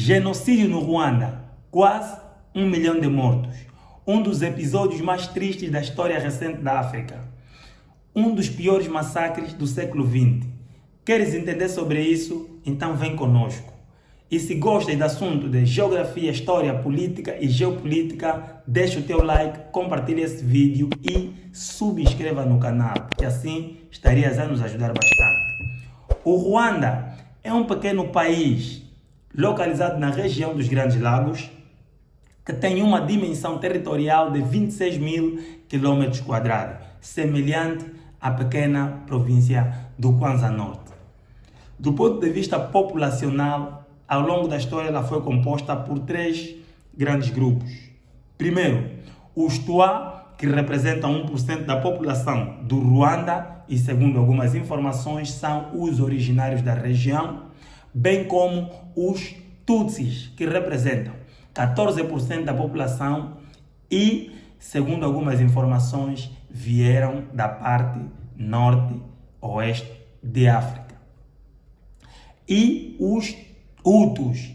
Genocídio no Ruanda, quase 1 milhão de mortos. Um dos episódios mais tristes da história recente da África. Um dos piores massacres do século XX. Queres entender sobre isso? Então vem conosco. E se gostas do assunto de geografia, história, política e geopolítica, deixa o teu like, compartilha esse vídeo e subscreva no canal, que assim estarias a nos ajudar bastante. O Ruanda é um pequeno país localizado na região dos Grandes Lagos, que tem uma dimensão territorial de 26 mil km², semelhante à pequena província do Kwanza Norte. Do ponto de vista populacional, ao longo da história ela foi composta por 3 grandes grupos. Primeiro, os Twa, que representam 1% da população do Ruanda e, segundo algumas informações, são os originários da região, bem como os Tutsis, que representam 14% da população e, segundo algumas informações, vieram da parte norte-oeste de África. E os Hutus,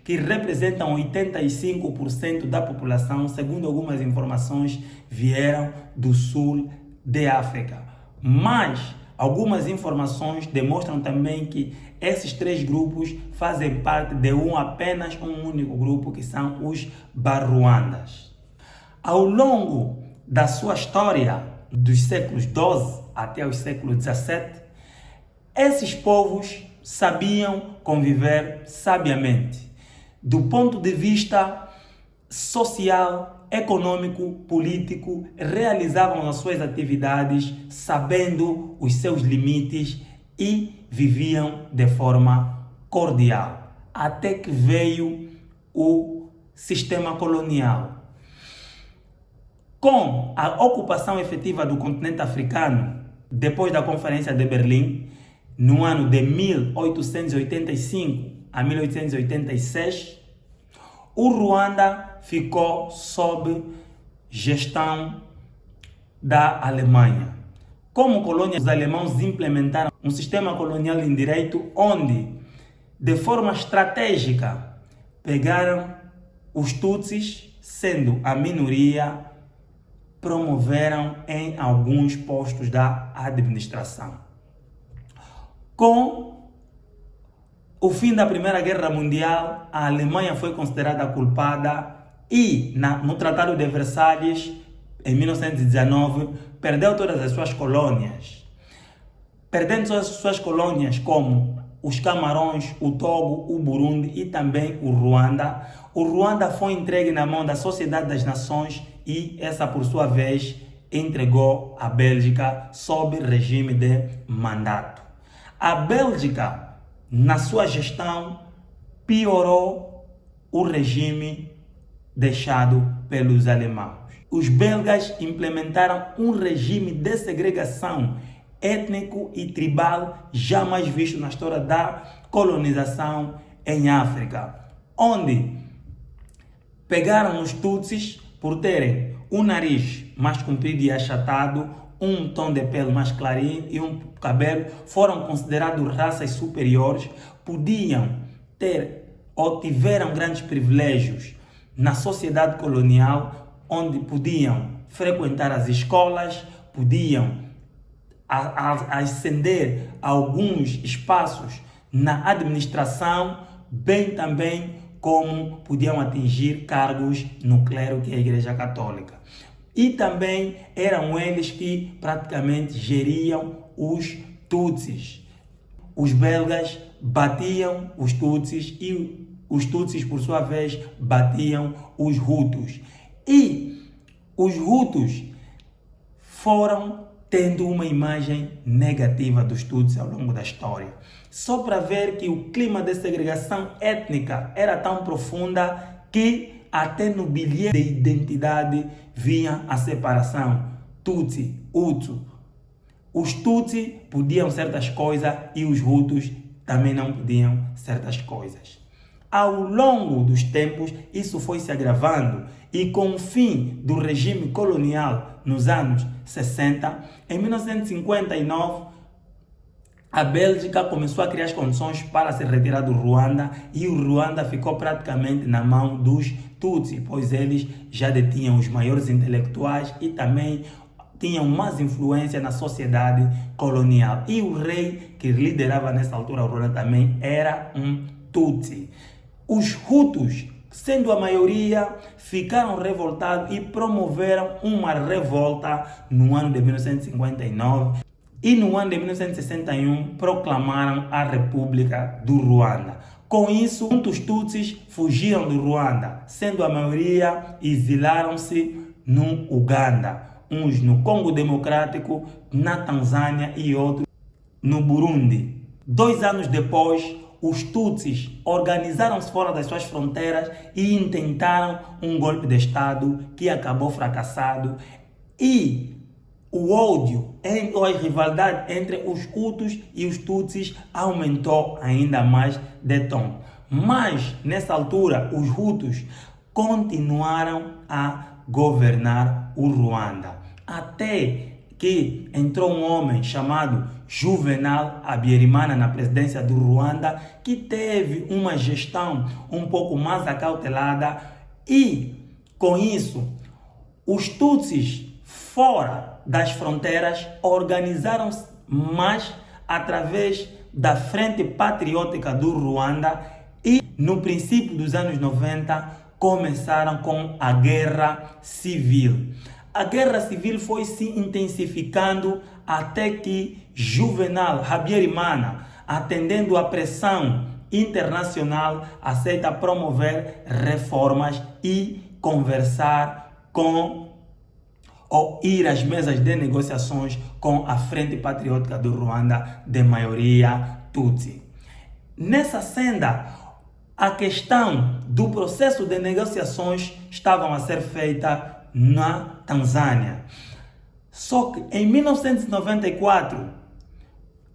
que representam 85% da população, segundo algumas informações, vieram do sul de África. Mas algumas informações demonstram também que esses 3 grupos fazem parte de apenas um único grupo, que são os Baruandas. Ao longo da sua história, dos séculos XII até os séculos XVII, esses povos sabiam conviver sabiamente, do ponto de vista social, econômico, político, realizavam as suas atividades sabendo os seus limites e viviam de forma cordial, até que veio o sistema colonial. Com a ocupação efetiva do continente africano, depois da Conferência de Berlim, no ano de 1885 a 1886, o Ruanda ficou sob gestão da Alemanha. Como colônia, os alemães implementaram um sistema colonial indireto onde, de forma estratégica, pegaram os Tutsis, sendo a minoria, promoveram em alguns postos da administração. Com o fim da Primeira Guerra Mundial, a Alemanha foi considerada culpada e, no Tratado de Versalhes, em 1919, perdeu todas as suas colônias. Perdendo todas as suas colônias, como os Camarões, o Togo, o Burundi e também o Ruanda. O Ruanda foi entregue na mão da Sociedade das Nações e essa, por sua vez, entregou a Bélgica sob regime de mandato. A Bélgica, na sua gestão, piorou o regime deixado pelos alemães. Os belgas implementaram um regime de segregação étnico e tribal jamais visto na história da colonização em África, onde pegaram os Tutsis por terem um nariz mais comprido e achatado, um tom de pele mais clarinho e um cabelo, foram considerados raças superiores, podiam ter ou tiveram grandes privilégios na sociedade colonial, onde podiam frequentar as escolas, podiam ascender a alguns espaços na administração, bem também como podiam atingir cargos no clero, que é a Igreja Católica. E também eram eles que praticamente geriam os Tutsis. Os belgas batiam os Tutsis e os Tutsis, por sua vez, batiam os Hutus. E os Hutus foram tendo uma imagem negativa dos Tutsis ao longo da história. Só para ver que o clima de segregação étnica era tão profunda que até no bilhete de identidade vinha a separação Tutsi, Hutu. Os Tutsi podiam certas coisas e os Hutus também não podiam certas coisas. Ao longo dos tempos, isso foi se agravando e com o fim do regime colonial nos anos 60, em 1959, a Bélgica começou a criar as condições para se retirar do Ruanda e o Ruanda ficou praticamente na mão dos Tutsi, pois eles já detinham os maiores intelectuais e também tinham mais influência na sociedade colonial. E o rei que liderava nessa altura o Ruanda também era um Tutsi. Os Hutus, sendo a maioria, ficaram revoltados e promoveram uma revolta no ano de 1959 e no ano de 1961 proclamaram a República do Ruanda. Com isso, muitos Tutsis fugiram do Ruanda, sendo a maioria exilaram-se no Uganda, uns no Congo Democrático, na Tanzânia e outros no Burundi. 2 anos depois, os Tutsis organizaram-se fora das suas fronteiras e intentaram um golpe de Estado que acabou fracassado, e o ódio ou a rivalidade entre os Hutus e os Tutsis aumentou ainda mais de tom. Mas, nessa altura, os Hutus continuaram a governar o Ruanda, até que entrou um homem chamado Juvenal Habyarimana na presidência do Ruanda, que teve uma gestão um pouco mais acautelada, e com isso os Tutsis fora das fronteiras organizaram-se mais através da Frente Patriótica do Ruanda e no princípio dos anos 90 começaram com a Guerra Civil. A Guerra Civil foi se intensificando até que Juvenal Habyarimana, atendendo à pressão internacional, aceita promover reformas e conversar com ou ir às mesas de negociações com a Frente Patriótica do Ruanda, de maioria Tutsi. Nessa senda, a questão do processo de negociações estavam a ser feita na Tanzânia. Só que em 1994,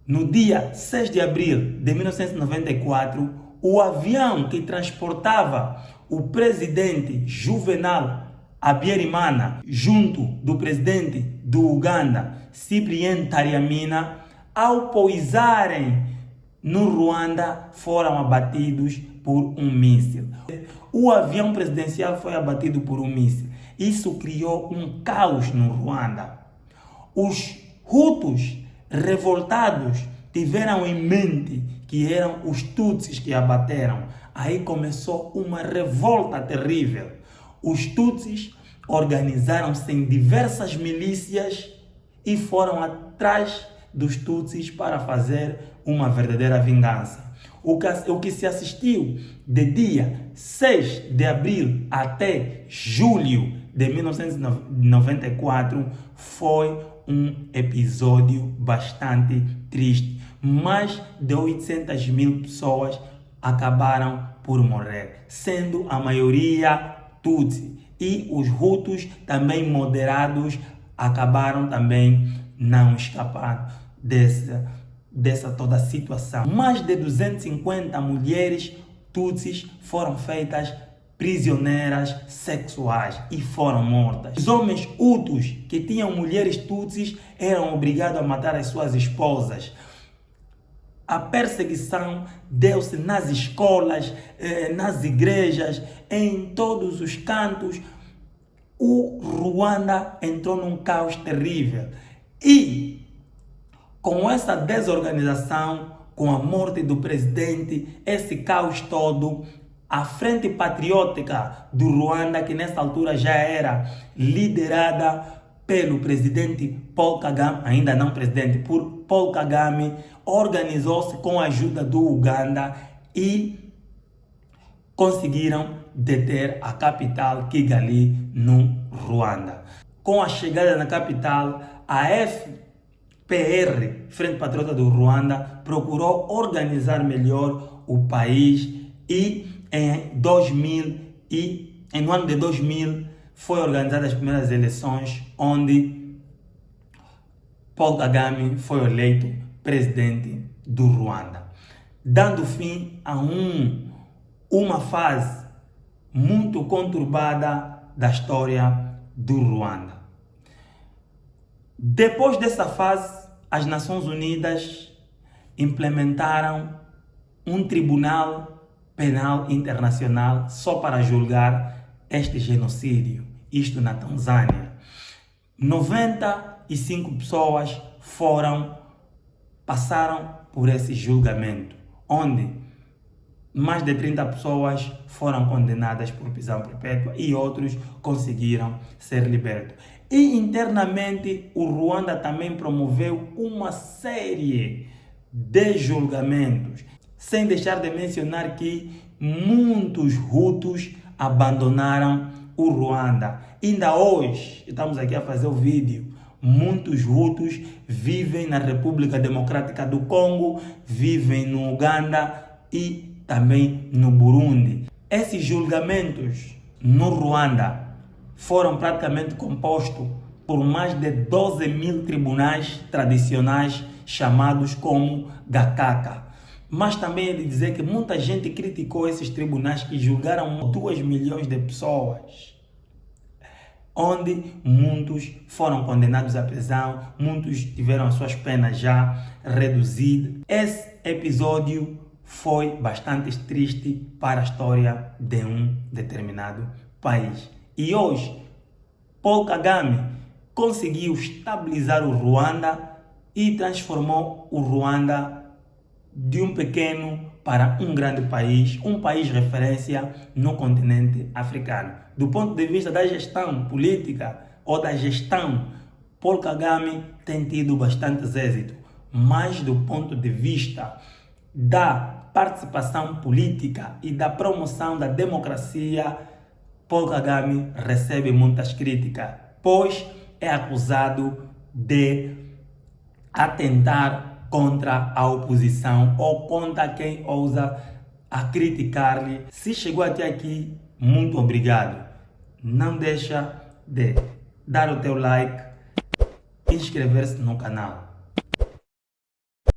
no dia 6 de abril de 1994, o avião que transportava o presidente Juvenal Habyarimana, junto do presidente do Uganda, Cyprien Ntaryamina, ao pousarem no Ruanda, foram abatidos por um míssil. O avião presidencial foi abatido por um míssil. Isso criou um caos no Ruanda. Os Hutus revoltados tiveram em mente que eram os Tutsis que abateram. Aí começou uma revolta terrível. Os Tutsis organizaram-se em diversas milícias e foram atrás dos Tutsis para fazer uma verdadeira vingança. O que se assistiu de dia 6 de abril até julho de 1994 foi um episódio bastante triste. Mais de 800 mil pessoas acabaram por morrer, sendo a maioria Tutsi. E os Hutus, também moderados, acabaram também não escapando dessa toda situação. Mais de 250 mulheres Tutsis foram feitas prisioneiras sexuais e foram mortas. Os homens Hutus que tinham mulheres Tutsis eram obrigados a matar as suas esposas. A perseguição deu-se nas escolas, nas igrejas, em todos os cantos. O Ruanda entrou num caos terrível. E com essa desorganização, com a morte do presidente, esse caos todo, a Frente Patriótica do Ruanda, que nessa altura já era liderada pelo presidente Paul Kagame, ainda não presidente, por Paul Kagame, organizou-se com a ajuda do Uganda e conseguiram deter a capital Kigali, no Ruanda. Com a chegada na capital, a FPR, Frente Patriota do Ruanda, procurou organizar melhor o país e no ano de 2000 foi organizadas as primeiras eleições, onde Paul Kagame foi eleito presidente do Ruanda, dando fim a uma fase muito conturbada da história do Ruanda. Depois dessa fase, as Nações Unidas implementaram um tribunal penal internacional só para julgar este genocídio, isto na Tanzânia. 95 pessoas passaram por esse julgamento, onde mais de 30 pessoas foram condenadas por prisão perpétua e outros conseguiram ser libertos. E internamente o Ruanda também promoveu uma série de julgamentos, sem deixar de mencionar que muitos Hutus abandonaram o Ruanda. Ainda hoje, estamos aqui a fazer o vídeo, muitos Hutus vivem na República Democrática do Congo, vivem no Uganda e também no Burundi. Esses julgamentos no Ruanda foram praticamente compostos por mais de 12 mil tribunais tradicionais chamados como Gakaka. Mas também ele dizer que muita gente criticou esses tribunais que julgaram 2 milhões de pessoas, onde muitos foram condenados à prisão, muitos tiveram as suas penas já reduzidas. Esse episódio foi bastante triste para a história de um determinado país. E hoje, Paul Kagame conseguiu estabilizar o Ruanda e transformou o Ruanda de um pequeno para um grande país, um país referência no continente africano. Do ponto de vista da gestão política ou da gestão, Paul Kagame tem tido bastantes êxitos, mas do ponto de vista da participação política e da promoção da democracia, Paul Kagame recebe muitas críticas, pois é acusado de atentar contra a oposição ou contra quem ousa a criticar-lhe. Se chegou até aqui, muito obrigado. Não deixa de dar o teu like e inscrever-se no canal.